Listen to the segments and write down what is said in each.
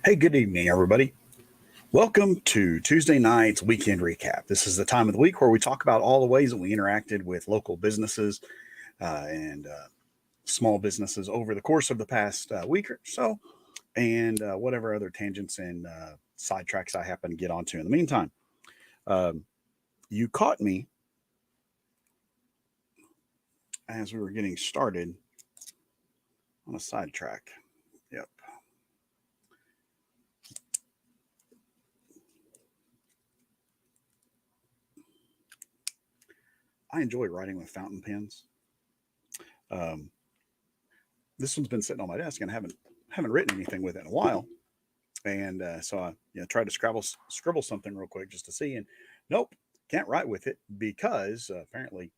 Hey, good evening, everybody. Welcome to Tuesday night's weekend recap. This is the time of the week where we talk about all the ways that we interacted with local businesses and small businesses over the course of the past week or so, and whatever other tangents and sidetracks I happen to get onto in the meantime. Um, you caught me as we were getting started on a sidetrack. Yep. I enjoy writing with fountain pens. Um, this one's been sitting on my desk and I haven't written anything with it in a while. And so I tried to scribble something real quick just to see, and nope, can't write with it because apparently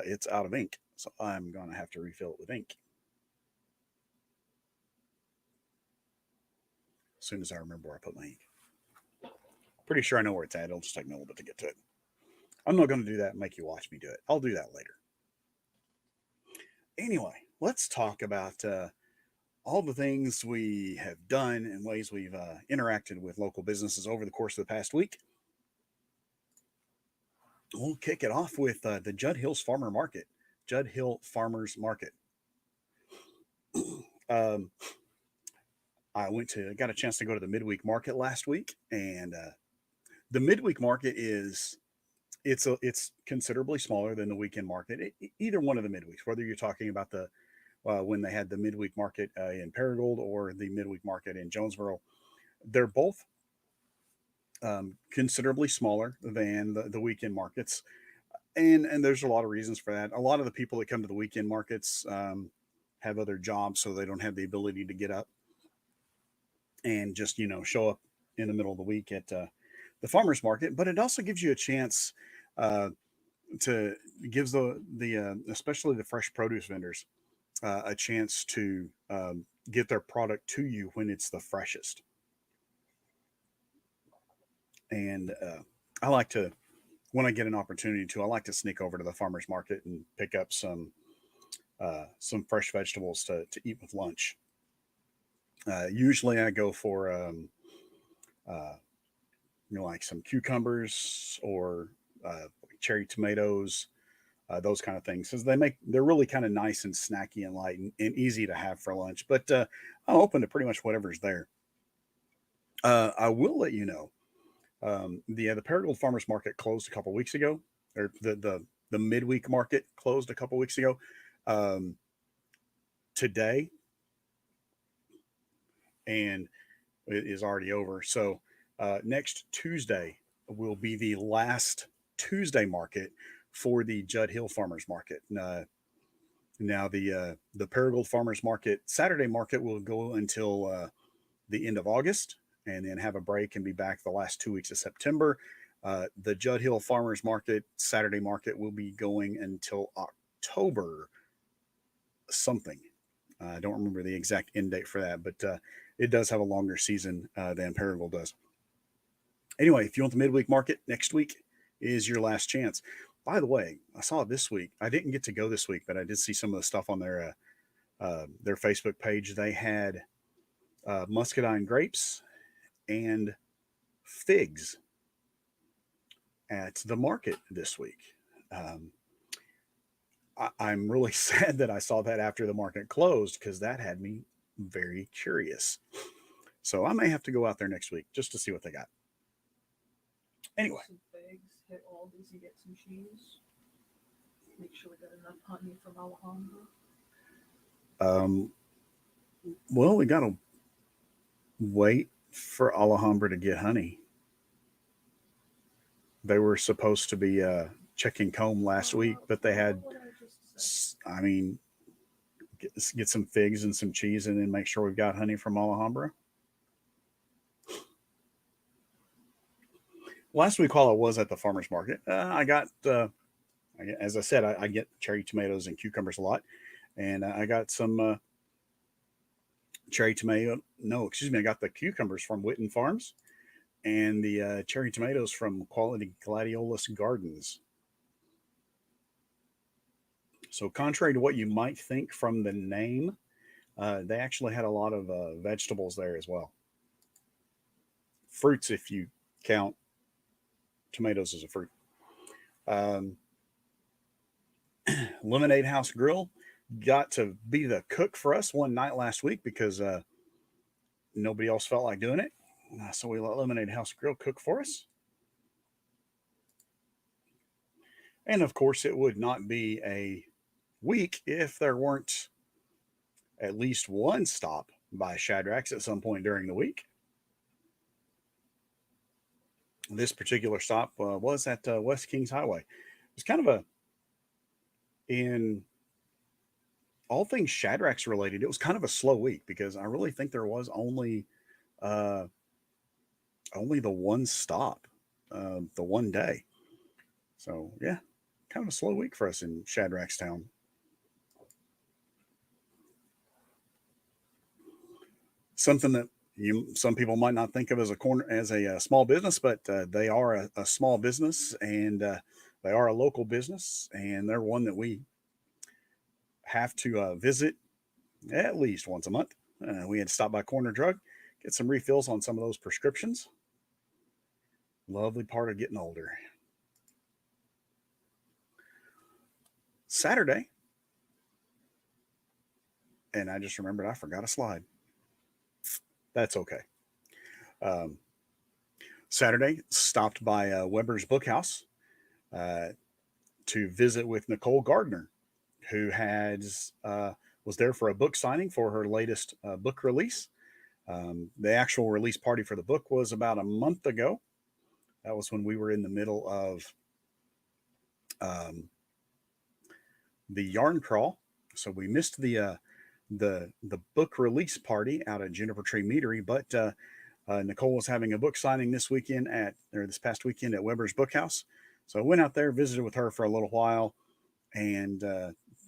it's out of ink. So I'm gonna have to refill it with ink as soon as I remember where I put my ink. Pretty sure I know where it's at. It'll just take me a little bit to get to it. I'm not going to do that and make you watch me do it. I'll do that later. Anyway, let's talk about all the things we have done and ways we've interacted with local businesses over the course of the past week. We'll kick it off with the Judd Hills Farmer Market, Judd Hill Farmers Market. um, I got a chance to go to the midweek market last week, and the midweek market it's considerably smaller than the weekend market. Either one of the midweeks, whether you're talking about the when they had the midweek market in Paragould or the midweek market in Jonesboro, they're both considerably smaller than the weekend markets, and there's a lot of reasons for that. A lot of the people that come to the weekend markets have other jobs, so they don't have the ability to get up and just show up in the middle of the week at the farmers market. But it also gives you a chance uh, to gives the especially the fresh produce vendors a chance to get their product to you when it's the freshest. And I like to, when I get an opportunity to, I like to sneak over to the farmers market and pick up some fresh vegetables to eat with lunch. Usually, I go for uh, like some cucumbers or cherry tomatoes, those kind of things, because they're really kind of nice and snacky and light and easy to have for lunch. But I'm open to pretty much whatever's there. I will let you know the Paragould Farmers Market closed a couple weeks ago, or the midweek market closed a couple weeks ago. Um, Today and it is already over. So next Tuesday will be the last Tuesday market for the Judd Hill Farmers Market. Now the Paragould Farmers Market Saturday market will go until the end of August, and then have a break and be back the last 2 weeks of September. The Judd Hill Farmers Market Saturday market will be going until October something. I don't remember the exact end date for that, but it does have a longer season than Paragould does. Anyway, if you want the midweek market, next week is your last chance. By the way, I saw this week. I didn't get to go this week, but I did see some of the stuff on their Facebook page. They had muscadine grapes and figs at the market this week. Um, I'm really sad that I saw that after the market closed because that had me very curious. So I may have to go out there next week just to see what they got. Get Anyway, some figs, hit Aldi's and get some cheese. Make sure we got enough honey from Alhambra. um, well, we got to wait for Alhambra to get honey. They were supposed to be checking comb last week, but they had, Forgot what I just said. I mean, get some figs and some cheese and then make sure we've got honey from Alhambra. Last week, while I was at the farmer's market, I got, as I said, I get cherry tomatoes and cucumbers a lot. And I got some cherry tomato. No, excuse me. I got the cucumbers from Witten Farms and the cherry tomatoes from Quality Gladiolus Gardens. So, contrary to what you might think from the name, they actually had a lot of vegetables there as well. fruits if you count tomatoes as a fruit. Um, Lemonade House Grill got to be the cook for us one night last week because nobody else felt like doing it. So we let Lemonade House Grill cook for us. And of course, it would not be a week if there weren't at least one stop by Shadrack's at some point during the week. This particular stop was at West Kings Highway. It was kind of in all things Shadrack's related, it was kind of a slow week because I really think there was uh, only the one stop, the one day. So yeah, kind of a slow week for us in Shadrack's town. Something that some people might not think of as a small business, but they are a small business, and they are a local business, and they're one that we have to visit at least once a month. We had to stop by Corner Drug, get some refills on some of those prescriptions. Lovely part of getting older. Saturday, and I just remembered I forgot a slide. That's okay. Um, Saturday, stopped by Weber's Bookhouse uh, to visit with Nicole Gardner, who was there for a book signing for her latest book release. The actual release party for the book was about a month ago. That was when we were in the middle of um, the yarn crawl, so we missed the book release party out at Juniper Tree Meadery. But Nicole was having a book signing this past weekend at Weber's Bookhouse. So I went out there, visited with her for a little while, and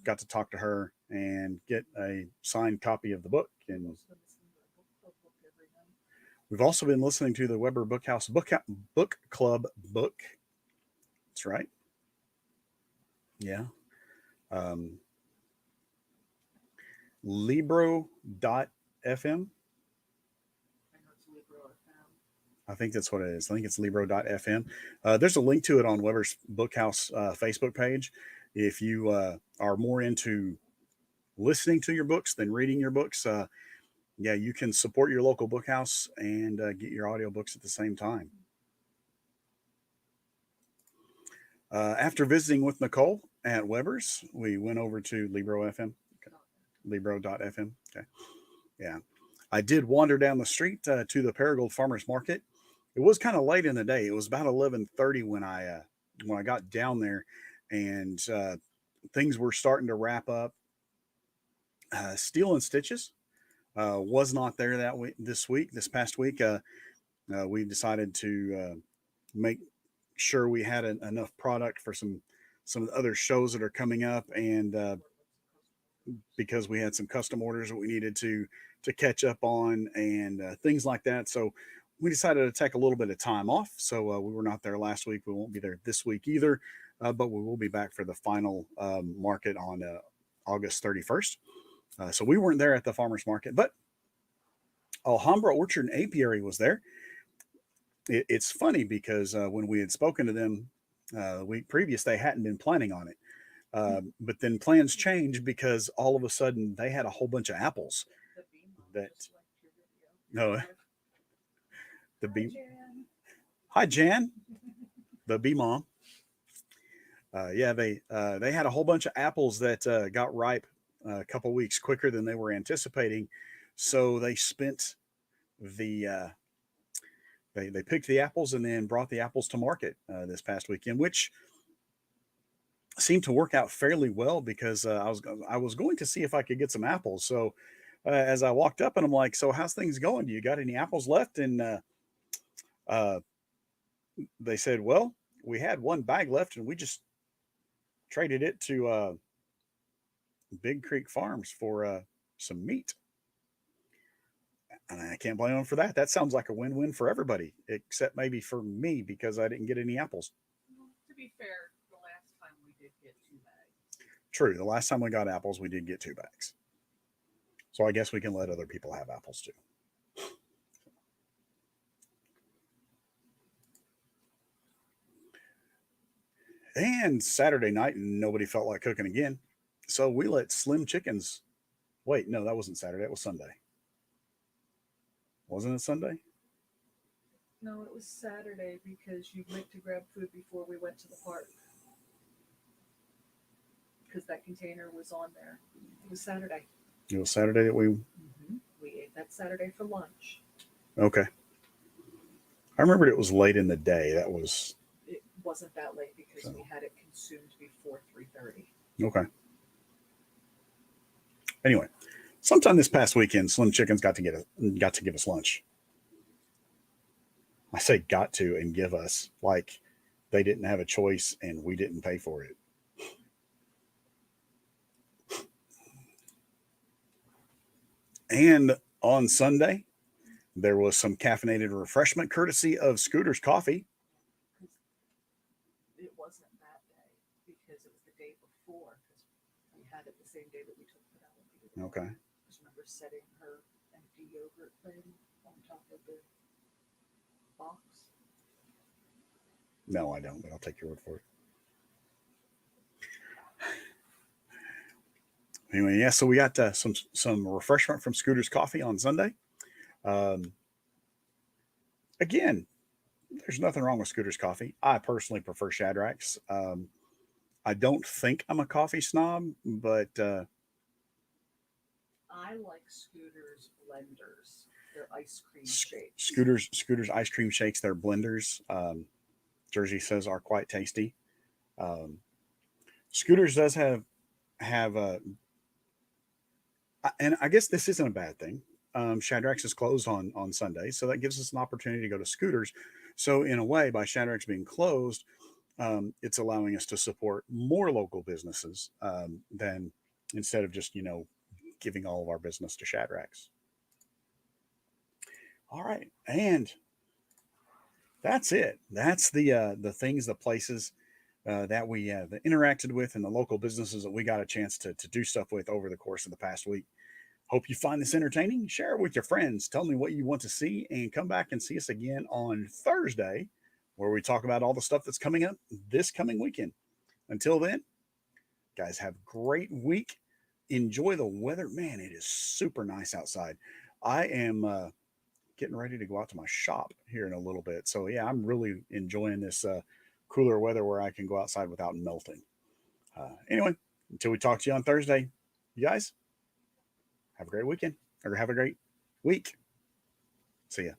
got to talk to her and get a signed copy of the book. And we've also been listening to the Weber Bookhouse Book Club book. That's right. Yeah. Um, Libro.fm. I think that's what it is. I think it's Libro.fm. There's a link to it on Weber's Bookhouse Facebook page. If you are more into listening to your books than reading your books, yeah, you can support your local bookhouse and get your audiobooks at the same time. After visiting with Nicole at Weber's, we went over to Libro.fm. Okay. Libro.fm. Okay. Yeah. I did wander down the street to the Paragould Farmers Market. It was kind of late in the day. It was about 11:30 when I got down there, and things were starting to wrap up. Steel and Stitches was not there this past week. We decided to make sure we had enough product for some other shows that are coming up, and because we had some custom orders that we needed to catch up on and things like that. So we decided to take a little bit of time off. So we were not there last week. We won't be there this week either, but we will be back for the final market on August 31st. So we weren't there at the farmers market, but Alhambra Orchard and Apiary was there. It's funny because when we had spoken to them the week previous, they hadn't been planning on it. But then plans changed because all of a sudden they had a whole bunch of apples that no the bee. Hi Jan, the bee mom. Yeah, they had a whole bunch of apples that got ripe a couple weeks quicker than they were anticipating, so they spent the they picked the apples and then brought the apples to market this past weekend, which seemed to work out fairly well because I was going to see if I could get some apples. So as I walked up and I'm like, "So how's things going? Do you got any apples left?" And uh, they said, "Well, we had one bag left and we just traded it to Big Creek Farms for some meat." And I can't blame them for that. That sounds like a win-win for everybody, except maybe for me because I didn't get any apples. Well, to be fair, the last time we did get 2 bags. True. The last time we got apples, we did get 2 bags. So I guess we can let other people have apples too. And Saturday night, nobody felt like cooking again. So we let Slim Chickens. Wait, no, that wasn't Saturday. It was Sunday. Wasn't it Sunday? No, it was Saturday because you went to grab food before we went to the park. Because that container was on there. It was Saturday. It was Saturday that we. We ate that Saturday for lunch. Okay. I remembered it was late in the day. That was. It wasn't that late because So. we had it consumed before 3:30. Okay. Anyway, sometime this past weekend, Slim Chickens got to give us lunch. I say got to and give us, like they didn't have a choice and we didn't pay for it. And on Sunday, there was some caffeinated refreshment courtesy of Scooter's Coffee. It wasn't that day because it was the day before because we had it the same day that we took Penelope. Okay. I just remember setting her empty yogurt thing on top of the box. No, I don't, but I'll take your word for it. Anyway, yeah, so we got some refreshment from Scooter's Coffee on Sunday. Again, there's nothing wrong with Scooter's Coffee. I personally prefer Shadrack's. I don't think I'm a coffee snob, but I like Scooter's blenders. Their ice cream shakes. Scooter's ice cream shakes. Their blenders. Jersey says are quite tasty. Scooter's does have and I guess this isn't a bad thing. Shadrack's is closed on Sunday, so that gives us an opportunity to go to Scooter's. So in a way, by Shadrack's being closed, it's allowing us to support more local businesses than instead of just giving all of our business to Shadrack's. All right, and that's it. That's the things, the places that we that interacted with, and the local businesses that we got a chance to do stuff with over the course of the past week. Hope you find this entertaining. Share it with your friends. Tell me what you want to see, and come back and see us again on Thursday, where we talk about all the stuff that's coming up this coming weekend. Until then, guys, have a great week. Enjoy the weather. Man, it is super nice outside. I am getting ready to go out to my shop here in a little bit. So, yeah, I'm really enjoying this cooler weather where I can go outside without melting. Anyway, until we talk to you on Thursday, you guys have a great weekend or have a great week. See ya.